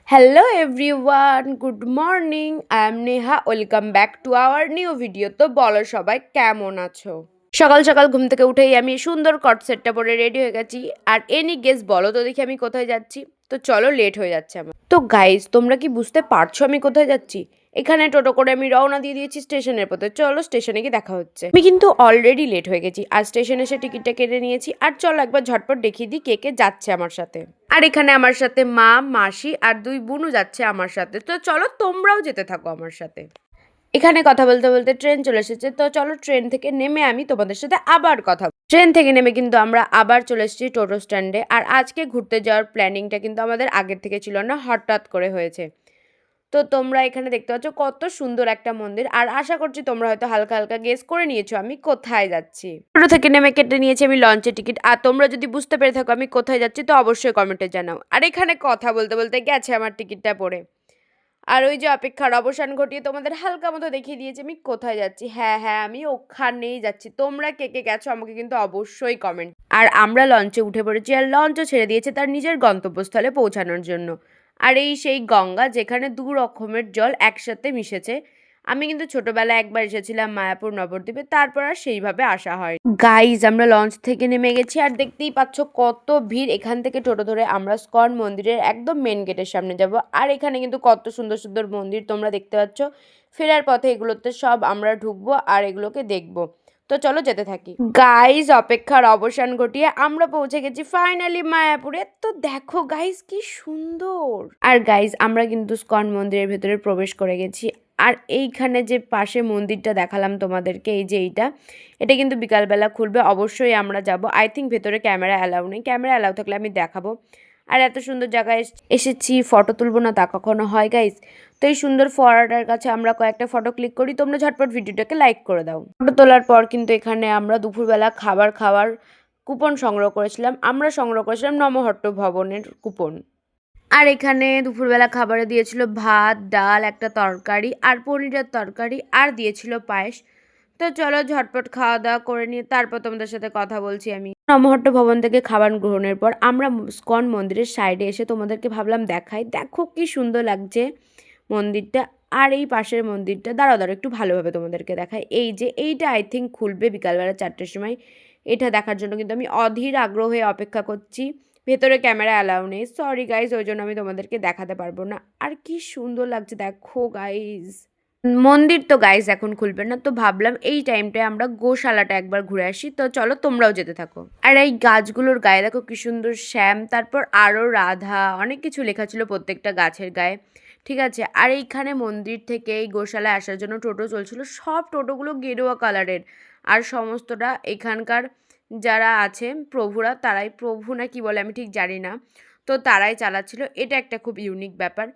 Hello everyone, good morning. I am Neha. Welcome back to our new video. তো বলো সবাই কেমন আছো? সকাল সকাল ঘুম থেকে উঠেই আমি সুন্দর কট সেটটা পরে রেডি হয়ে গেছি। আর এনি গেস বলো তো দেখি আমি কোথায় যাচ্ছি? তো চলো লেট হয়ে যাচ্ছে আমার। তো গাইস তোমরা কি বুঝতে পারছো আমি কোথায় যাচ্ছি? এখানে টোটো করে আমি রওনা দিয়ে দিয়েছি স্টেশনের পথে। চলো স্টেশনে গিয়ে দেখা হচ্ছে। আমি কিন্তু অলরেডি লেট হয়ে গেছি। আর স্টেশনে এসে টিকিটটা কেটে নিয়েছি। আর চলো একবার ঝটপট দেখিয়ে দিই কে কে যাচ্ছে আমার সাথে। আর এখানে আমার সাথে মা, মাসি আর ২ বোনও যাচ্ছে আমার সাথে। তো চলো তোমরাও যেতে থাকো আমার সাথে। এখানে কথা বলতে বলতে ট্রেন চলে এসেছে। তো চলো ট্রেন থেকে নেমে আমি তোমাদের সাথে আবার কথা ট্রেন থেকে নেমে কিন্তু আমরা আবার চলে এসেছি টোটো স্ট্যান্ডে। আর আজকে ঘুরতে যাওয়ার প্ল্যানিংটা কিন্তু আমাদের আগের থেকে ছিল না, হঠাৎ করে হয়েছে। তো তোমরা এখানে দেখতে পাচ্ছ কত সুন্দর একটা মন্দির। আর আশা করছি তোমরা হয়তো হালকা হালকা গেস করে নিয়েছো আমি কোথায় যাচ্ছি। টোটো থেকে নেমে কেটে নিয়েছি আমি লঞ্চের টিকিট। আর তোমরা যদি বুঝতে পেরে থাকো আমি কোথায় যাচ্ছি তো অবশ্যই কমেন্টে জানাও। আর এখানে কথা বলতে বলতে গেছে আমার টিকিটটা পড়ে। আর ওই যে অপেক্ষার অবসান ঘটিয়ে তোমাদের হালকা মতো দেখিয়ে দিয়েছি আমি কোথায় যাচ্ছি। হ্যাঁ, আমি ওখানেই যাচ্ছি। তোমরা কে কে গেছো আমাকে কিন্তু অবশ্যই কমেন্ট। আর আমরা লঞ্চে উঠে পড়েছি আর লঞ্চও ছেড়ে দিয়েছে তার নিজের গন্তব্যস্থলে পৌঁছানোর জন্য। আর এই সেই গঙ্গা যেখানে ২ রকমের জল একসাথে মিশেছে। আমি কিন্তু ছোটবেলায় একবার এসেছিলাম মায়াপুর নবদ্বীপে, তারপর আর সেইভাবে আসা হয়। গাইজ আমরা লঞ্চ থেকে নেমে গেছি আর দেখতেই পাচ্ছ কত ভিড়। এখান থেকে টোটো ধরে আমরা স্কন মন্দিরের একদম মেন গেটের সামনে যাব। আর এখানে কিন্তু কত সুন্দর সুন্দর মন্দির তোমরা দেখতে পাচ্ছ। ফেরার পথে এগুলোতে সব আমরা ঢুকবো আর এগুলোকে দেখবো। তো চলো যেতে থাকি। গাইজ অপেক্ষার অবসান ঘটিয়ে আমরা পৌঁছে গেছি ফাইনালি মায়াপুরে। তো দেখো গাইজ কি সুন্দর। আর গাইজ আমরা কিন্তু স্কন মন্দিরের ভেতরে প্রবেশ করে গেছি। আর এইখানে যে পাশে মন্দিরটা দেখালাম তোমাদেরকে, এই যে এটা কিন্তু বিকালবেলা খুলবে, অবশ্যই আমরা যাব। আই থিঙ্ক ভেতরে ক্যামেরা অ্যালাউ নেই, ক্যামেরা অ্যালাউ থাকলে আমি দেখাবো। আর এত সুন্দর জায়গায় এসেছি, ফটো তুলবো না তা কখনো হয় গাইজ? তো এই সুন্দর ফোয়ারাটার কাছে আমরা কয়েকটা ফটো ক্লিক করি। তোমরা ঝটপট ভিডিওটাকে লাইক করে দাও। ফটো তোলার পর কিন্তু এখানে আমরা দুপুরবেলা খাবার খাওয়ার কুপন সংগ্রহ করেছিলাম। আমরা সংগ্রহ করেছিলাম নমহট্ট ভবনের কুপন। আর এখানে দুপুরবেলা খাবারে দিয়েছিল ভাত, ডাল, একটা তরকারি আর পনিরের তরকারি আর দিয়েছিল পায়েস। তো চলো ঝটপট খাওয়া দাওয়া করে নিয়ে তারপর তোমাদের সাথে কথা বলছি আমি। নমহট্ট ভবন থেকে খাবার গ্রহণের পর আমরা স্কন মন্দিরের সাইডে এসে তোমাদেরকে ভাবলাম দেখাই। দেখো কি সুন্দর লাগছে মন্দিরটা। আর এই পাশের মন্দিরটা দাঁড়াও একটু ভালোভাবে তোমাদেরকে দেখাই। এই যে এইটা আই থিঙ্ক খুলবে বিকালবেলা ৪টের সময়। এটা দেখার জন্য কিন্তু আমি অধীর আগ্রহে অপেক্ষা করছি। ভেতরে ক্যামেরা অ্যালাউ নেই, সরি গাইজ, ওই জন্য আমি তোমাদেরকে দেখাতে পারবো না। আর কি সুন্দর লাগছে দেখো গাইজ। মন্দির তো গাইজ এখন খুলবে না, তো ভাবলাম এই টাইমটায় আমরা গোশালাটা একবার ঘুরে আসি। তো চলো তোমরাও যেতে থাকো। আর এই গাছগুলোর গায়ে দেখো কি সুন্দর শ্যাম, তারপর আরও রাধা, অনেক কিছু লেখা ছিল প্রত্যেকটা গাছের গায়ে। ঠিক আছে। আর এইখানে মন্দির থেকে এই গোশালায় আসার জন্য টোটো চলছিল, সব টোটোগুলো গেরুয়া কালারের। আর সমস্তটা এখানকার যারা আছে প্রভুরা, তারাই, প্রভু না কি বলে আমি ঠিক জানি না, তো তারাই চালাচ্ছিল। এটা একটা খুব ইউনিক ব্যাপার।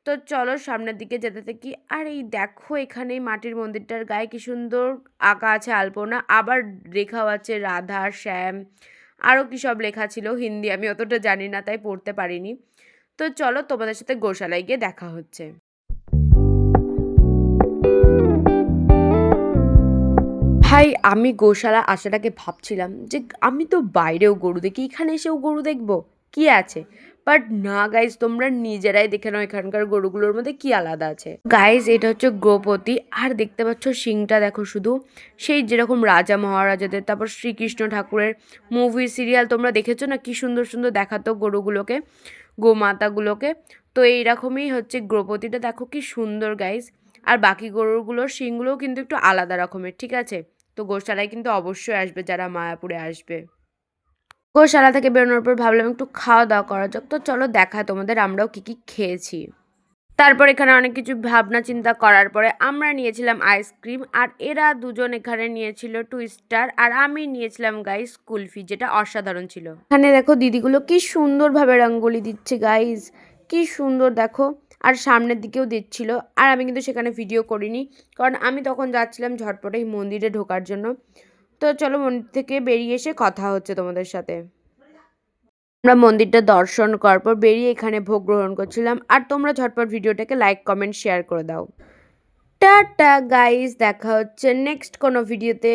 তো চলো সামনের দিকে যেতে থাকি। আর এই দেখো এখানে এই মাটির মন্দিরটার গায়ে কি সুন্দর আঁকা আছে আলপনা, আবার লেখাও আছে রাধা, শ্যাম, আরও কী সব লেখা ছিল হিন্দি, আমি অতটা জানি না তাই পড়তে পারিনি। তো চলো তোমাদের সাথে গোশালায় গিয়ে দেখা হচ্ছে। ভাই আমি গোশালা আসাটাকে ভাবছিলাম যে আমি তো বাইরেও গরু দেখি, এখানে এসেও গরু দেখবো, কি আছে? বাট না গাইজ, তোমরা নিজেরাই দেখে নাও এখানকার গরুগুলোর মধ্যে কি আলাদা আছে। গাইজ এটা হচ্ছে গোপতি। আর দেখতে পাচ্ছ শিংটা দেখো শুধু, সেই যেরকম রাজা মহারাজাদের, তারপর শ্রীকৃষ্ণ ঠাকুরের মুভি সিরিয়াল তোমরা দেখেছো না, কি সুন্দর সুন্দর দেখাতো গরুগুলোকে, গোমাতাগুলোকে। তো এইরকমই হচ্ছে গোপতিটা, দেখো কি সুন্দর গাইজ। আর বাকি গরুগুলোর শিংগুলোও কিন্তু একটু আলাদা রকমের, ঠিক আছে? তো গোশালায় কিন্তু অবশ্যই আসবে যারা মায়াপুরে আসবে। গোশালা থেকে বেরোনোর পর ভাবলাম একটু খাওয়া দাওয়া করা যাক। তো চলো দেখায় তোমাদের আমরাও কি কি খেয়েছি। তারপর এখানে অনেক কিছু ভাবনা চিন্তা করার পরে আমরা নিয়েছিলাম আইসক্রিম, আর এরা দুজন এখানে নিয়েছিল টুইস্টার, আর আমি নিয়েছিলাম গাইস কুলফি, যেটা অসাধারণ ছিল। এখানে দেখো দিদিগুলো কি সুন্দরভাবে রঙ্গোলি দিচ্ছে গাইস, কি সুন্দর দেখো। আর সামনের দিকেও দিচ্ছিল। আর আমি কিন্তু সেখানে ভিডিও করিনি, কারণ আমি তখন যাচ্ছিলাম ঝটপটে এই মন্দিরে ঢোকার জন্য। তো চলো মন্দির থেকে বেরিয়ে এসে কথা হচ্ছে তোমাদের সাথে। আমরা মন্দিরটা দর্শন করার পর বেরিয়ে এখানে ভোগ গ্রহণ করছিলাম। আর তোমরা ঝটপট ভিডিওটাকে লাইক, কমেন্ট, শেয়ার করে দাও। টাটা গাইস, দেখা হচ্ছে নেক্সট কোনো ভিডিওতে।